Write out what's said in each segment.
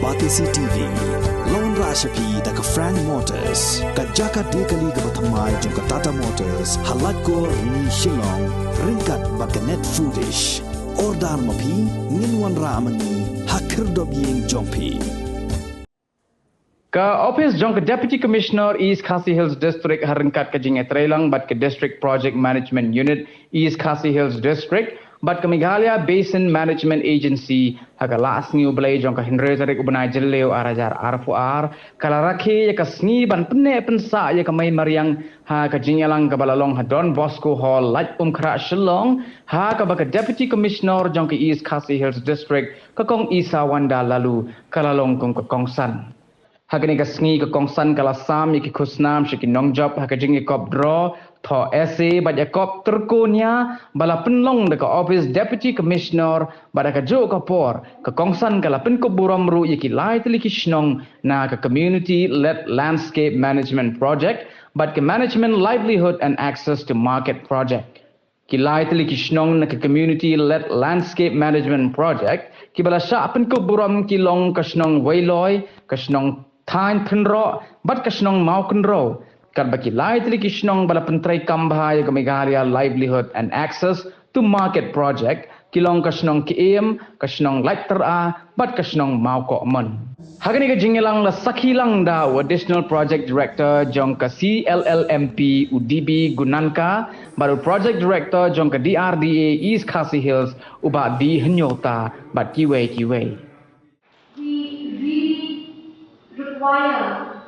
Batisi TV, Lone Rashapi, the Frank Motors, Kajaka Dekali Gabatamai, Junka Tata Motors, Halatko, Ni Shillong, Rinkat Bakanet Foodish, Ordar Mapi, Ninwan Ramani, Hakirdo being Jompi. Ka office jong Deputy Commissioner East Khasi Hills District Haringkat ka jing Trailang but ka District Project Management Unit East Khasi Hills District but ka Meghalaya Basin Management Agency haga laas ni ublay jong ka Henry Tarik ubnay jelleo arajar arfuar kala Rakhe ya ka sngi ban penne pensa ya ka may mariang ha ka jingalang ka balalong ha Don Bosco Hall lat khra shillong ha ka ba ka Deputy Commissioner jong ka East Khasi Hills District ka kong Isa Wanda lalu kalalong kong ka kongsan Hagani ka sngi ka kongsan kala sam ki khusnam shiki nongjob hakajing kop draw tho essay ba kop terkonya bala penlong de ka office deputy commissioner bada ka jo ka por ka kongsan kala pen ko buram ru yiki lai tli ki shnong na ka community led landscape management project but ka management livelihood and access to market project ki lai tli ki shnong na ka community led landscape management project ki bala sha pen ko buram ki long ka shnong wailoi ka shnong Thain Thinro, but Kashnong Maukenro, Karbaki Lightly Kishnong Balapantray Kambha, Meghalaya Livelihood and Access to Market Project, Kilong Kashnong Kiem, Kashnong Lightera, but Kashnong Mauko Mon. Hagani Jingilang La Sakilang da, Additional Project Director, Jonka CLLMP, UDB Gunanka, Baru Project Director, Jonka DRDA, East Khasi Hills, Uba D Hnyota, but Kiwe. Require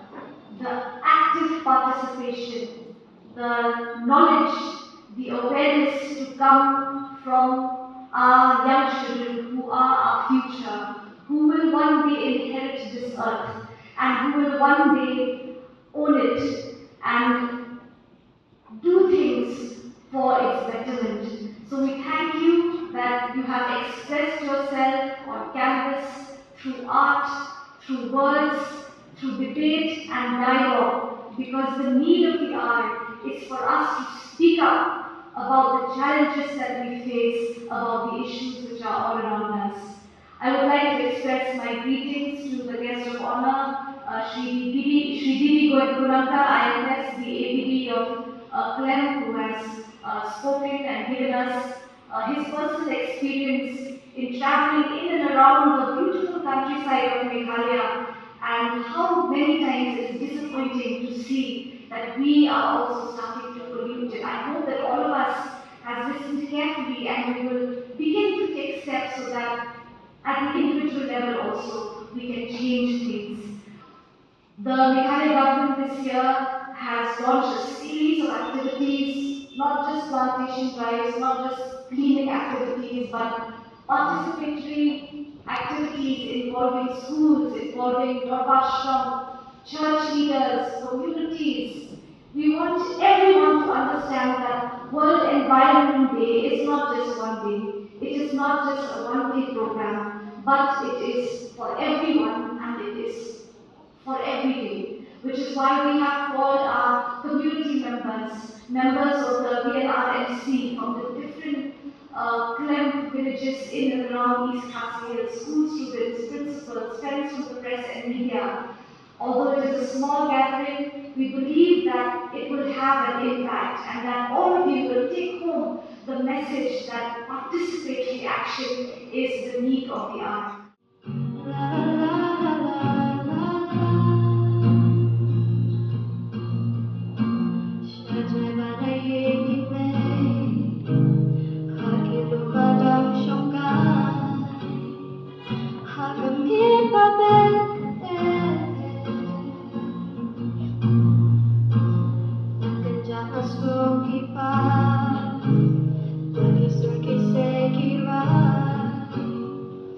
the active participation, the knowledge, the awareness to come from our young children who are our future, who will one day inherit this earth and who will one day own it and do things for its betterment. So we thank you that you have expressed yourself on canvas through art, through words, through debate and dialogue, because the need of the hour is for us to speak up about the challenges that we face, about the issues which are all around us. I would like to express my greetings to the guest of honor, Shri Didi Gunanka, IFS, the APD of Clem, who has spoken and given us his personal experience in traveling in and around the beautiful countryside of Meghalaya, and how many times it is disappointing to see that we are also starting to pollute it. I hope that all of us have listened carefully and we will begin to take steps so that at the individual level also we can change things. The Meghalaya government this year has launched a series of activities, not just plantation drives, not just cleaning activities, but participatory activities involving schools, involving Dharmashram, church leaders, communities. We want everyone to understand that World Environment Day is not just one day. It is not just a one-day program, but it is for everyone and it is for every day, which is why we have called our community members of the VNRMC from the different Clem villages in and around East Khasi Hills, school students, principals, friends from the press and media. Although it is a small gathering, we believe that it will have an impact and that all of you will take home the message that participatory action is the need of the hour.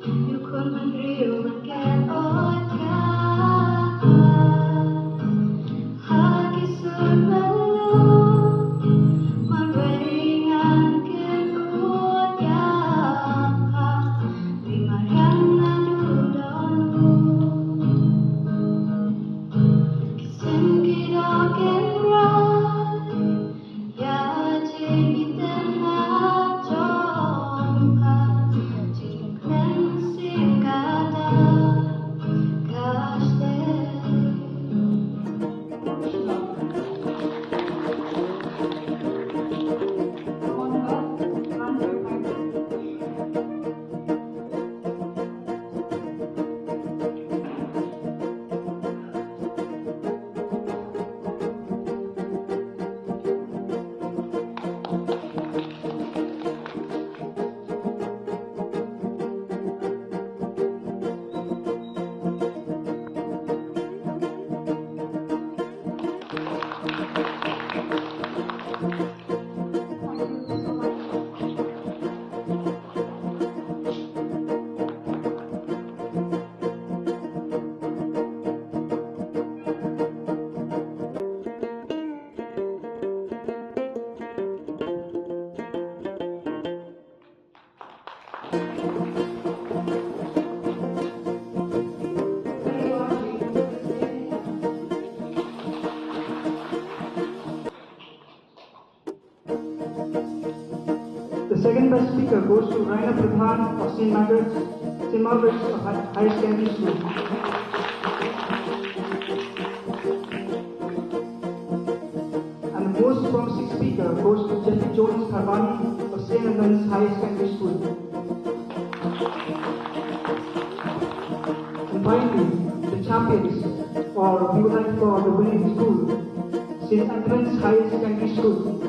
You second best speaker goes to Raina Pradhan of St. Margaret's Higher Secondary School. And the most promising speaker goes to Jeffrey Jones Kharbani of St. Albans Higher Secondary School. And finally, the champions, or we would like for the winning school, St. Albans Higher Secondary School.